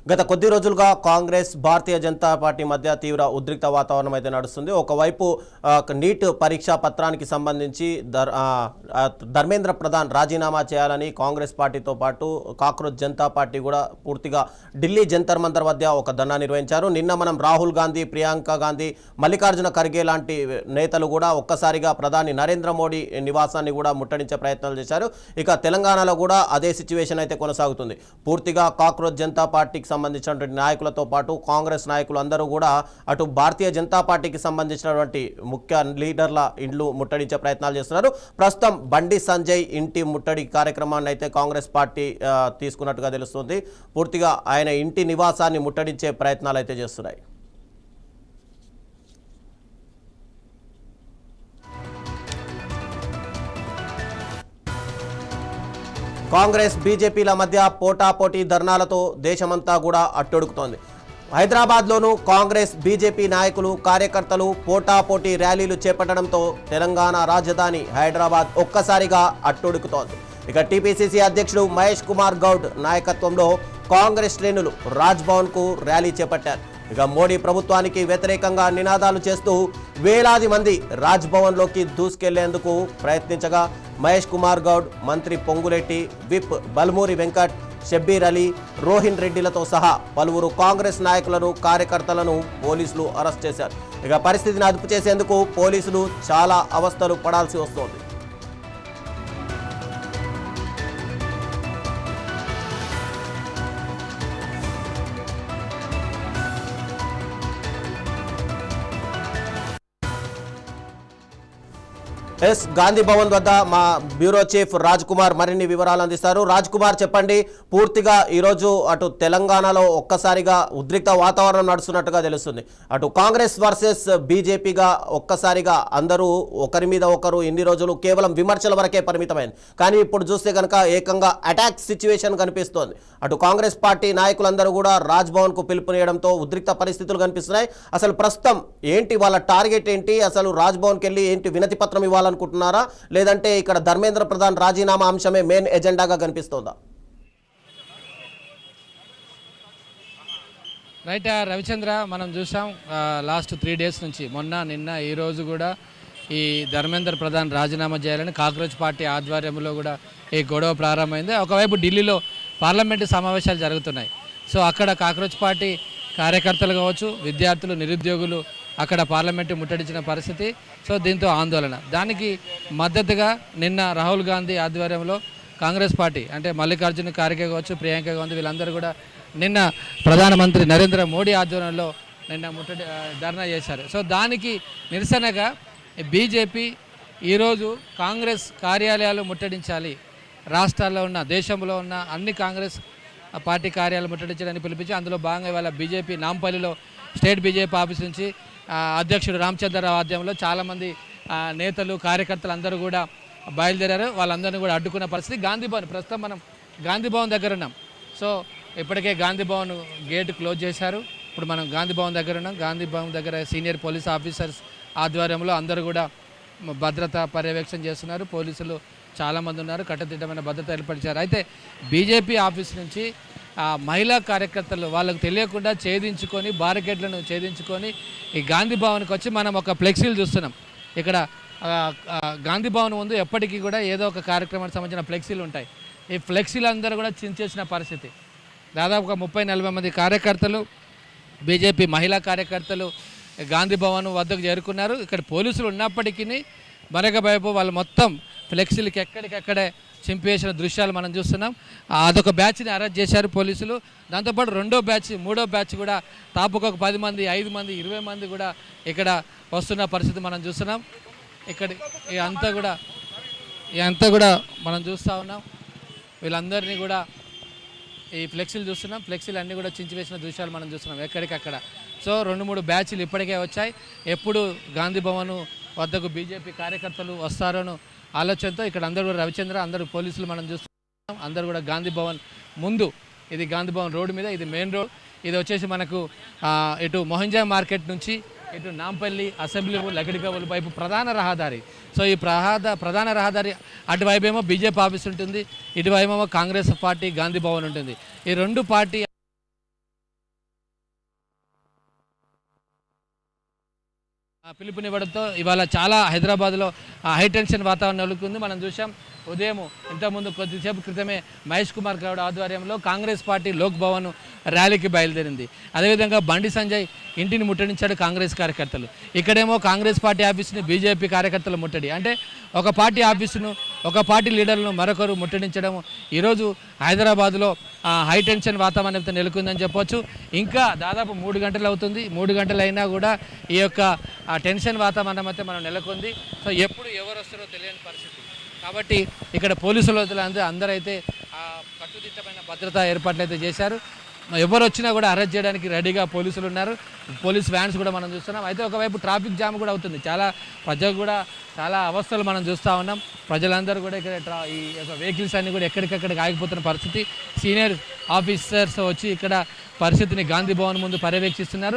గత కొద్ది రోజులుగా కాంగ్రెస్ భారతీయ జనతా పార్టీ మధ్య తీవ్ర ఉద్రిక్త వాతావరణం అయితే నడుస్తుంది. ఒకవైపు నీట్ పరీక్షా పత్రానికి సంబంధించి ధర్మేంద్ర ప్రధాన్ రాజీనామా చేయాలని కాంగ్రెస్ పార్టీతో పాటు కాక్రోచ్ జనతా పార్టీ కూడా పూర్తిగా ఢిల్లీ జంతర్ మంతర్ వద్ద ఒక ధర్నా నిర్వహించారు. నిన్న మనం రాహుల్ గాంధీ, ప్రియాంక గాంధీ, మల్లికార్జున ఖర్గే లాంటి నేతలు కూడా ఒక్కసారిగా ప్రధాని నరేంద్ర మోడీ నివాసాన్ని కూడా ముట్టడించే ప్రయత్నాలు చేశారు. ఇక తెలంగాణలో కూడా అదే సిచ్యువేషన్ అయితే కొనసాగుతుంది. పూర్తిగా కాక్రోచ్ జనతా పార్టీకి సంబంధించినటువంటి నాయకులతో పాటు కాంగ్రెస్ నాయకులు అందరూ కూడా అటు భారతీయ జనతా పార్టీకి సంబంధించినటువంటి ముఖ్య లీడర్ల ఇండ్లు ముట్టడించే ప్రయత్నాలు చేస్తున్నారు. ప్రస్తుతం బండి సంజయ్ ఇంటి ముట్టడి కార్యక్రమాన్ని అయితే కాంగ్రెస్ పార్టీ తీసుకున్నట్టుగా తెలుస్తుంది. పూర్తిగా ఆయన ఇంటి నివాసాన్ని ముట్టడించే ప్రయత్నాలు అయితే చేస్తున్నాయి. కాంగ్రెస్ బీజేపీల మధ్య పోటాపోటీ ధర్నాలతో దేశమంతా కూడా అట్టొడుకుతోంది. హైదరాబాద్లోనూ కాంగ్రెస్ బీజేపీ నాయకులు, కార్యకర్తలు పోటాపోటీ ర్యాలీలు చేపట్టడంతో తెలంగాణ రాజధాని హైదరాబాద్ ఒక్కసారిగా అట్టొడుకుతోంది. ఇక టీపీసీసీ అధ్యక్షుడు మహేష్ కుమార్ గౌడ్ నాయకత్వంలో కాంగ్రెస్ శ్రేణులు రాజ్భవన్కు ర్యాలీ చేపట్టారు. ఇక మోడీ ప్రభుత్వానికి వ్యతిరేకంగా నినాదాలు చేస్తూ వేలాది మంది రాజ్భవన్లోకి దూసుకెళ్లేందుకు ప్రయత్నించగా మహేష్ కుమార్ గౌడ్, మంత్రి పొంగులేటి, విప్ బల్మూరి వెంకట్, షబ్బీర్ అలీ, రోహిన్ రెడ్డిలతో సహా పలువురు కాంగ్రెస్ నాయకులను, కార్యకర్తలను పోలీసులు అరెస్ట్ చేశారు. ఇక పరిస్థితిని అదుపు చేసేందుకు పోలీసులు చాలా అవస్థలు పడాల్సి వస్తోంది. గాంధీ భవన్ వద్ద మా బ్యూరో చీఫ్ రాజ్ కుమార్ మరిన్ని వివరాలు అందిస్తారు. రాజ్ కుమార్, చెప్పండి, పూర్తిగా ఈరోజు అటు తెలంగాణలో ఒక్కసారిగా ఉద్రిక్త వాతావరణం నడుస్తున్నట్టుగా తెలుస్తుంది. అటు కాంగ్రెస్ వర్సెస్ బీజేపీగా ఒక్కసారిగా అందరూ ఒకరి మీద ఒకరు ఇన్ని రోజులు కేవలం విమర్శల వరకే పరిమితమైంది. కానీ ఇప్పుడు చూస్తే కనుక ఏకంగా అటాక్ సిచ్యువేషన్ కనిపిస్తోంది. అటు కాంగ్రెస్ పార్టీ నాయకులందరూ కూడా రాజ్భవన్కు పిలుపునియడంతో ఉద్రిక్త పరిస్థితులు కనిపిస్తున్నాయి. అసలు ప్రస్తుతం ఏంటి వాళ్ళ టార్గెట్ ఏంటి? అసలు రాజ్భవన్కి వెళ్ళి ఏంటి వినతి పత్రం ఇవ్వాలనుకుంటున్నారా, లేదంటే ఇక్కడ ధర్మేంద్ర ప్రధాన్ రాజీనామా అంశమే మెయిన్ ఎజెండాగా కనిపిస్తోందా? రైట్ రవిచంద్ర, మనం చూసాం లాస్ట్ 3 days నుంచి మొన్న నిన్న ఈ రోజు కూడా ఈ ధర్మేంద్ర ప్రధాన్ రాజీనామా చేయాలని కాక్రోచ్ పార్టీ ఆధ్వర్యంలో కూడా ఈ గొడవ ప్రారంభమైంది. ఒకవైపు ఢిల్లీలో పార్లమెంటు సమావేశాలు జరుగుతున్నాయి. సో అక్కడ కాక్రోచ్ పార్టీ కార్యకర్తలు కావచ్చు, విద్యార్థులు, నిరుద్యోగులు అక్కడ పార్లమెంటు ముట్టడించిన పరిస్థితి. సో దీంతో ఆందోళన, దానికి మద్దతుగా నిన్న రాహుల్ గాంధీ ఆధ్వర్యంలో కాంగ్రెస్ పార్టీ అంటే మల్లికార్జున ఖర్గే కావచ్చు, ప్రియాంక గాంధీ వీళ్ళందరూ కూడా నిన్న ప్రధానమంత్రి నరేంద్ర మోడీ ఆధ్వర్యంలో నిన్న ధర్నా చేశారు. సో దానికి నిరసనగా బీజేపీ ఈరోజు కాంగ్రెస్ కార్యాలయాలు ముట్టడించాలి, రాష్ట్రాల్లో ఉన్న, దేశంలో ఉన్న అన్ని కాంగ్రెస్ పార్టీ కార్యాలయాలు ముట్టడించాలని పిలిపించి అందులో భాగంగా ఇవాళ బీజేపీ నాంపల్లిలో స్టేట్ బీజేపీ ఆఫీస్ నుంచి అధ్యక్షుడు రామచంద్రరావు ఆధ్వర్యంలో చాలామంది నేతలు, కార్యకర్తలు అందరూ కూడా బయలుదేరారు. వాళ్ళందరినీ కూడా అడ్డుకున్న పరిస్థితి. గాంధీ భవన్, ప్రస్తుతం మనం గాంధీ భవన్ దగ్గర ఉన్నాం. సో ఇప్పటికే గాంధీ భవన్ గేట్ క్లోజ్ చేశారు. ఇప్పుడు మనం గాంధీ భవన్ దగ్గర ఉన్నాం. గాంధీ భవన్ దగ్గర సీనియర్ పోలీస్ ఆఫీసర్స్ ఆధ్వర్యంలో అందరూ కూడా భద్రత పర్యవేక్షణ చేస్తున్నారు. పోలీసులు చాలామంది ఉన్నారు, కట్టుదిట్టమైన భద్రత ఏర్పరిచారు. అయితే బీజేపీ ఆఫీస్ నుంచి మహిళా కార్యకర్తలు వాళ్ళకు తెలియకుండా ఛేదించుకొని, బారికేడ్లను ఛేదించుకొని ఈ గాంధీ భవన్కి వచ్చి మనం ఒక ఫ్లెక్సీలు చూస్తున్నాం. ఇక్కడ గాంధీ భవన్ ముందు ఎప్పటికీ కూడా ఏదో ఒక కార్యక్రమానికి సంబంధించిన ఫ్లెక్సీలు ఉంటాయి. ఈ ఫ్లెక్సీలు అందరూ కూడా చించేసిన పరిస్థితి. దాదాపు ఒక 30-40 మంది కార్యకర్తలు, బీజేపీ మహిళా కార్యకర్తలు గాంధీ భవన్ వద్దకు చేరుకున్నారు. ఇక్కడ పోలీసులు ఉన్నప్పటికీ మరొక వైపు వాళ్ళు మొత్తం ఫ్లెక్సీలకి ఎక్కడికక్కడే చింపేసిన దృశ్యాలు మనం చూస్తున్నాం. అదొక బ్యాచ్ని అరెస్ట్ చేశారు పోలీసులు. దాంతోపాటు రెండో బ్యాచ్, మూడో బ్యాచ్ కూడా తాపుకు ఒక 10 మంది, 5 మంది, 20 మంది కూడా ఇక్కడ వస్తున్న పరిస్థితి మనం చూస్తున్నాం. ఇక్కడ ఇదంతా కూడా మనం చూస్తూ ఉన్నాం. వీళ్ళందరినీ కూడా ఈ ఫ్లెక్సీలు చూస్తున్నాం. ఫ్లెక్సీలు అన్నీ కూడా చించివేసిన దృశ్యాలు మనం చూస్తున్నాం ఎక్కడికక్కడ. సో 2-3 బ్యాచ్లు ఇప్పటికే వచ్చాయి. ఎప్పుడు గాంధీ భవన్ వద్దకు బీజేపీ కార్యకర్తలు వస్తారోను ఆలోచనతో ఇక్కడ అందరూ కూడా రవిచంద్ర, అందరూ పోలీసులు మనం చూస్తున్నాం. అందరూ కూడా గాంధీ భవన్ ముందు, ఇది గాంధీ భవన్ రోడ్డు మీద, ఇది మెయిన్ రోడ్. ఇది వచ్చేసి మనకు ఇటు మొహంజా మార్కెట్ నుంచి ఇటు నాంపల్లి, అసెంబ్లీ, లగడికవుల వైపు ప్రధాన రహదారి. సో ఈ ప్రధాన రహదారి అటువైపేమో బీజేపీ ఆఫీస్ ఉంటుంది, ఇటువైపేమో కాంగ్రెస్ పార్టీ గాంధీ భవన్ ఉంటుంది. ఈ రెండు పార్టీ పిలుపునివ్వడంతో ఇవాళ చాలా హైదరాబాద్లో హైటెన్షన్ వాతావరణం నెలకొంది. మనం చూసాం ఉదయం ఇంతకుముందు కొద్దిసేపు క్రితమే మహేష్ కుమార్ గౌడ్ ఆధ్వర్యంలో కాంగ్రెస్ పార్టీ లోక్ భవన్ ర్యాలీకి బయలుదేరింది. అదేవిధంగా బండి సంజయ్ ఇంటిని ముట్టడించాడు కాంగ్రెస్ కార్యకర్తలు. ఇక్కడేమో కాంగ్రెస్ పార్టీ ఆఫీసుని బీజేపీ కార్యకర్తలు ముట్టడి, అంటే ఒక పార్టీ ఆఫీసును ఒక పార్టీ లీడర్లను మరొకరు ముట్టడించడం ఈరోజు హైదరాబాద్లో హైటెన్షన్ వాతావరణంతో నెలకొందని చెప్పొచ్చు. ఇంకా దాదాపు 3 గంటలు అవుతుంది. 3 గంటలు అయినా కూడా ఈ యొక్క టెన్షన్ వాతావరణం అయితే మనం నెలకొంది. సో ఎప్పుడు ఎవరు వస్తారో తెలియని పరిస్థితి కాబట్టి ఇక్కడ పోలీసులు అందరైతే కట్టుదిట్టమైన భద్రతా ఏర్పాట్లు అయితే చేశారు. ఎవరు వచ్చినా కూడా అరెస్ట్ చేయడానికి రెడీగా పోలీసులు ఉన్నారు. పోలీస్ వ్యాన్స్ కూడా మనం చూస్తున్నాం. అయితే ఒకవైపు ట్రాఫిక్ జామ్ కూడా అవుతుంది. ప్రజలు కూడా చాలా అవస్థలు మనం చూస్తూ ఉన్నాం. ప్రజలందరూ కూడా ఇక్కడ ఈ యొక్క వెహికల్స్ అన్నీ కూడా ఎక్కడికక్కడికి ఆగిపోతున్న పరిస్థితి. సీనియర్ ఆఫీసర్స్ వచ్చి ఇక్కడ పరిస్థితిని గాంధీ భవన్ ముందు పర్యవేక్షిస్తున్నారు.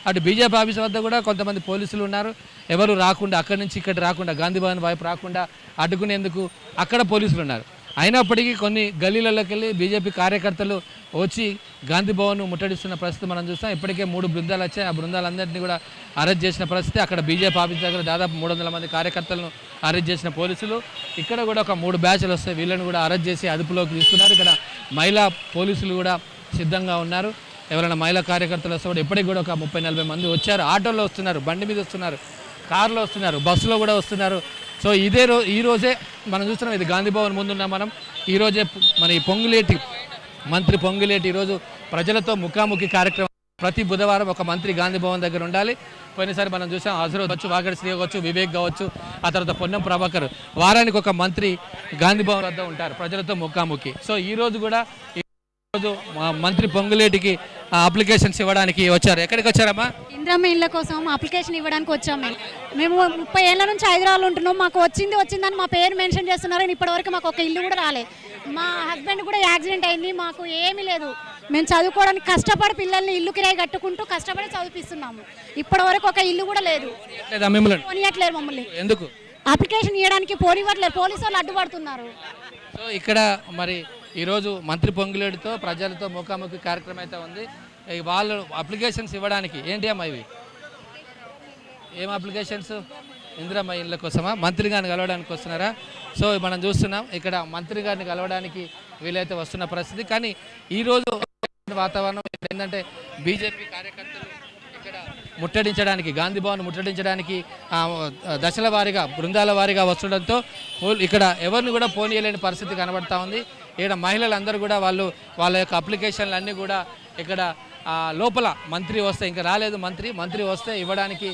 అటు బీజేపీ ఆఫీస్ వద్ద కూడా కొంతమంది పోలీసులు ఉన్నారు. ఎవరు రాకుండా అక్కడి నుంచి ఇక్కడ రాకుండా గాంధీ భవన్ వైపు రాకుండా అడ్డుకునేందుకు అక్కడ పోలీసులు ఉన్నారు. అయినప్పటికీ కొన్ని గల్లీలలోకి వెళ్ళి బీజేపీ కార్యకర్తలు వచ్చి గాంధీ భవన్ ముట్టడిస్తున్న పరిస్థితి మనం చూస్తాం. ఇప్పటికే 3 బృందాలు వచ్చాయి. ఆ బృందాలందరినీ కూడా అరెస్ట్ చేసిన పరిస్థితి. అక్కడ బీజేపీ ఆఫీస్ దగ్గర దాదాపు 300 మంది కార్యకర్తలను అరెస్ట్ చేసిన పోలీసులు. ఇక్కడ కూడా ఒక 3 బ్యాచ్లు వస్తాయి. వీళ్ళని కూడా అరెస్ట్ చేసి అదుపులోకి తీసుకున్నారు. ఇక్కడ మహిళా పోలీసులు కూడా సిద్ధంగా ఉన్నారు. ఎవరైనా మహిళా కార్యకర్తలు వస్తే కూడా ఇప్పటికి కూడా ఒక 30-40 మంది వచ్చారు. ఆటోలో వస్తున్నారు, బండి మీద వస్తున్నారు, కారులో వస్తున్నారు, బస్సులో కూడా వస్తున్నారు. సో ఈ రోజే మనం చూస్తున్నాం. ఇది గాంధీ భవన్ ముందున్నాం మనం. ఈరోజే మన మంత్రి పొంగులేటి ఈరోజు ప్రజలతో ముఖాముఖి కార్యక్రమం. ప్రతి బుధవారం ఒక మంత్రి గాంధీ భవన్ దగ్గర ఉండాలి. పోయినసారి మనం చూసాం హజరత్ కావచ్చు, వాగడి శ్రీ కావచ్చు, వివేక్ కావచ్చు, ఆ తర్వాత పొన్నం ప్రభాకర్, వారానికి ఒక మంత్రి గాంధీ భవన్ వద్ద ఉంటారు ప్రజలతో ముఖాముఖి. సో ఈరోజు కూడా ఈరోజు మంత్రి పొంగులేటికి అప్లికేషన్స్ ఇవ్వడానికి వచ్చారు. ఎక్కడికి వచ్చారమ్మా? ఇంద్రమ్మ ఇళ్ళ కోసం అప్లికేషన్ ఇవ్వడానికి వచ్చాము. మేము 30 ఏళ్ళ నుంచి హైదరాబాద్లో ఉంటున్నాం. మాకు వచ్చిందని మా పేరు మెన్షన్ చేస్తున్నారు. ఇప్పటివరకు మాకు ఒక ఇల్లు కూడా రాలేదు. మా హస్బెండ్ కూడా యాక్సిడెంట్ అయింది. మాకు ఏమీ లేదు. మేము చదువుకోవడానికి కష్టపడి పిల్లల్ని ఇల్లు కిరాయి కట్టుకుంటూ కష్టపడి చదివిస్తున్నాము. ఇప్పటివరకు ఒక ఇల్లు కూడా లేదు. పోనీయట్లేరు మమ్మల్ని. ఎందుకు అప్లికేషన్ ఇవ్వడానికి పోనివ్వట్లేదు. పోలీసు వాళ్ళు అడ్డుపడుతున్నారు. సో ఇక్కడ మరి ఈరోజు మంత్రి పొంగులేటితో ప్రజలతో ముఖాముఖి కార్యక్రమం అయితే ఉంది. వాళ్ళు అప్లికేషన్స్ ఇవ్వడానికి ఏంటి అమ్మా ఇవి? ఏం అప్లికేషన్స్? ఇందిరమ్మ ఇళ్ళ కోసమా? మంత్రి గారిని కలవడానికి వస్తున్నారా? సో మనం చూస్తున్నాం ఇక్కడ మంత్రి గారిని కలవడానికి వీలైతే వస్తున్న పరిస్థితి. కానీ ఈరోజు వాతావరణం ఏంటంటే బీజేపీ కార్యకర్తలు ఇక్కడ ముట్టడించడానికి, గాంధీ భవన్ ముట్టడించడానికి దశల వారీగా బృందాల వారీగా వస్తుండడంతో ఇక్కడ ఎవరిని కూడా పోనీయలేని పరిస్థితి కనబడతా ఉంది. ఇక్కడ మహిళలందరూ కూడా వాళ్ళ యొక్క అప్లికేషన్లు అన్నీ కూడా ఇక్కడ లోపల మంత్రి వస్తే, ఇంకా రాలేదు మంత్రి వస్తే ఇవ్వడానికి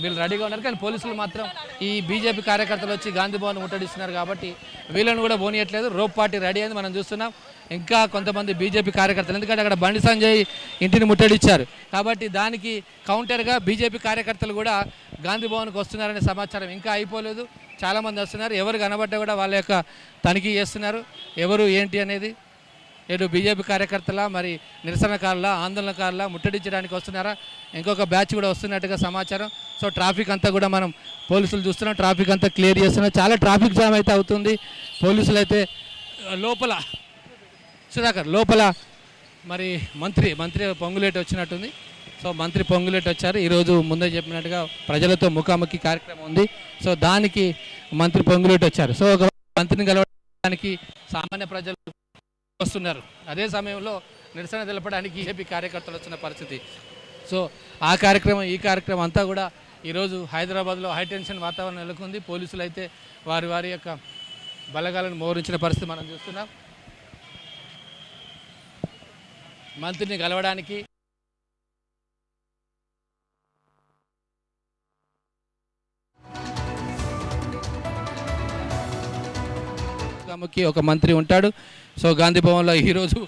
వీళ్ళు రెడీగా ఉన్నారు. కానీ పోలీసులు మాత్రం ఈ బీజేపీ కార్యకర్తలు వచ్చి గాంధీ భవన్ ముట్టడిస్తున్నారు కాబట్టి వీళ్ళని కూడా పోనీయట్లేదు. రోప్ పార్టీ రెడీ అయింది మనం చూస్తున్నాం. ఇంకా కొంతమంది బీజేపీ కార్యకర్తలు, ఎందుకంటే అక్కడ బండి సంజయ్ ఇంటిని ముట్టడిచ్చారు కాబట్టి దానికి కౌంటర్గా బీజేపీ కార్యకర్తలు కూడా గాంధీ భవన్కి వస్తున్నారనే సమాచారం ఇంకా అయిపోలేదు. చాలామంది వస్తున్నారు. ఎవరు కనబడ్డా కూడా వాళ్ళ యొక్క తనిఖీ చేస్తున్నారు ఎవరు ఏంటి అనేది. ఏడు బీజేపీ కార్యకర్తల, మరి నిరసనకారుల, ఆందోళనకారుల ముట్టడించడానికి వస్తున్నారా? ఇంకొక బ్యాచ్ కూడా వస్తున్నట్టుగా సమాచారం. సో ట్రాఫిక్ అంతా కూడా మనం పోలీసులు చూస్తున్నాం. ట్రాఫిక్ అంతా క్లియర్ చేస్తున్నాం. చాలా ట్రాఫిక్ జామ్ అయితే అవుతుంది. పోలీసులు అయితే లోపల మరి మంత్రి పొంగులేటి వచ్చినట్టుంది. సో మంత్రి పొంగులేటి వచ్చారు. ఈరోజు ముందే చెప్పినట్టుగా ప్రజలతో ముఖాముఖి కార్యక్రమం ఉంది. సో దానికి మంత్రి పొంగులేటి వచ్చారు. సో ఒక మంత్రిని కలవడానికి సామాన్య ప్రజలు వస్తున్నారు. అదే సమయంలో నిరసన తెలపడానికి బీజేపీ కార్యకర్తలు వచ్చిన పరిస్థితి. సో ఈ కార్యక్రమం అంతా కూడా ఈరోజు హైదరాబాద్లో హైటెన్షన్ వాతావరణం నెలకొంది. పోలీసులు అయితే వారి యొక్క బలగాలను మోహరించిన పరిస్థితి మనం చూస్తున్నాం. మంత్రిని కలవడానికి ఒక మంత్రి ఉంటాడు. సో గాంధీ భవన్లో ఈరోజు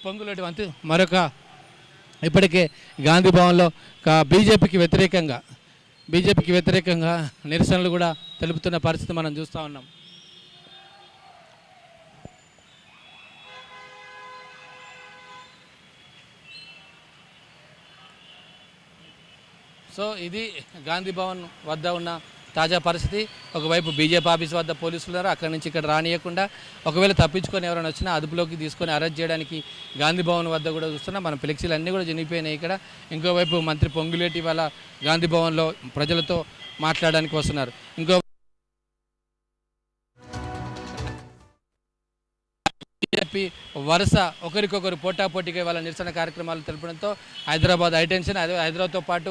పొంగులేటి మంత్రి ఇప్పటికే గాంధీ భవన్లో బీజేపీకి వ్యతిరేకంగా నిరసనలు కూడా తెలుపుతున్న పరిస్థితి మనం చూస్తూ ఉన్నాం. సో ఇది గాంధీ భవన్ వద్ద ఉన్న తాజా పరిస్థితి. ఒకవైపు బీజేపీ ఆఫీస్ వద్ద పోలీసులు ఉన్నారు, అక్కడి నుంచి ఇక్కడ రానియకుండా ఒకవేళ తప్పించుకొని ఎవరైనా వచ్చినా అదుపులోకి తీసుకొని అరెస్ట్ చేయడానికి గాంధీ భవన్ వద్ద కూడా చూస్తున్నాం. మన ఫ్లెక్సీలు అన్నీ కూడా చనిపోయినాయి ఇక్కడ. ఇంకోవైపు మంత్రి పొంగులేటి వాళ్ళ గాంధీ భవన్లో ప్రజలతో మాట్లాడడానికి వస్తున్నారు. ఇంకో బీజేపీ వరుస ఒకరికొకరు పోటాపోటీగా ఇవాళ నిరసన కార్యక్రమాలు తెలపడంతో హైదరాబాద్ హైటెన్షన్, అదే హైదరాబాద్తో పాటు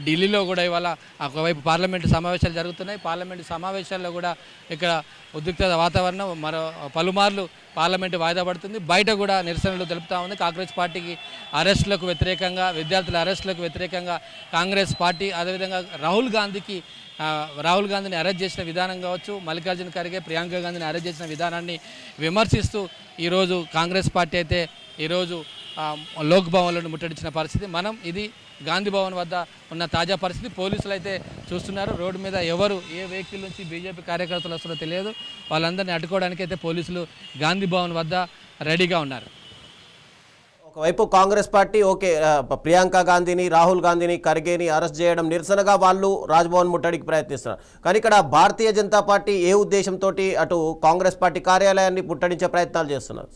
ఢిల్లీలో కూడా ఇవాళ ఒకవైపు పార్లమెంటు సమావేశాలు జరుగుతున్నాయి. పార్లమెంటు సమావేశాల్లో కూడా ఇక్కడ ఉద్రిక్త వాతావరణం. మరో పలుమార్లు పార్లమెంటు వాయిదా పడుతుంది. బయట కూడా నిరసనలు తెలుపుతూ ఉంది. కాంగ్రెస్ పార్టీకి అరెస్టులకు వ్యతిరేకంగా, విద్యార్థుల అరెస్టులకు వ్యతిరేకంగా కాంగ్రెస్ పార్టీ, అదేవిధంగా రాహుల్ గాంధీని అరెస్ట్ చేసిన విధానం కావచ్చు, మల్లికార్జున ఖర్గే, ప్రియాంక గాంధీని అరెస్ట్ చేసిన విధానాన్ని విమర్శిస్తూ ఈరోజు కాంగ్రెస్ పార్టీ అయితే ఈరోజు లోక్ భవన్లను ముట్టడించిన పరిస్థితి. ఇది గాంధీ భవన్ వద్ద ఉన్న తాజా పరిస్థితి. పోలీసులు అయితే చూస్తున్నారు, రోడ్డు మీద ఎవరు ఏ వెహికల్ నుంచి బీజేపీ కార్యకర్తలు వస్తారో తెలియదు. వాళ్ళందరినీ అడ్డుకోవడానికి అయితే పోలీసులు గాంధీ భవన్ వద్ద రెడీగా ఉన్నారు. ఒకవైపు కాంగ్రెస్ పార్టీ ప్రియాంక గాంధీని, రాహుల్ గాంధీని, ఖర్గేని అరెస్ట్ చేయడం నిరసనగా వాళ్ళు రాజ్భవన్ ముట్టడికి ప్రయత్నిస్తున్నారు. కానీ ఇక్కడ భారతీయ జనతా పార్టీ ఏ ఉద్దేశంతో అటు కాంగ్రెస్ పార్టీ కార్యాలయాన్ని ముట్టడించే ప్రయత్నాలు చేస్తున్నారు?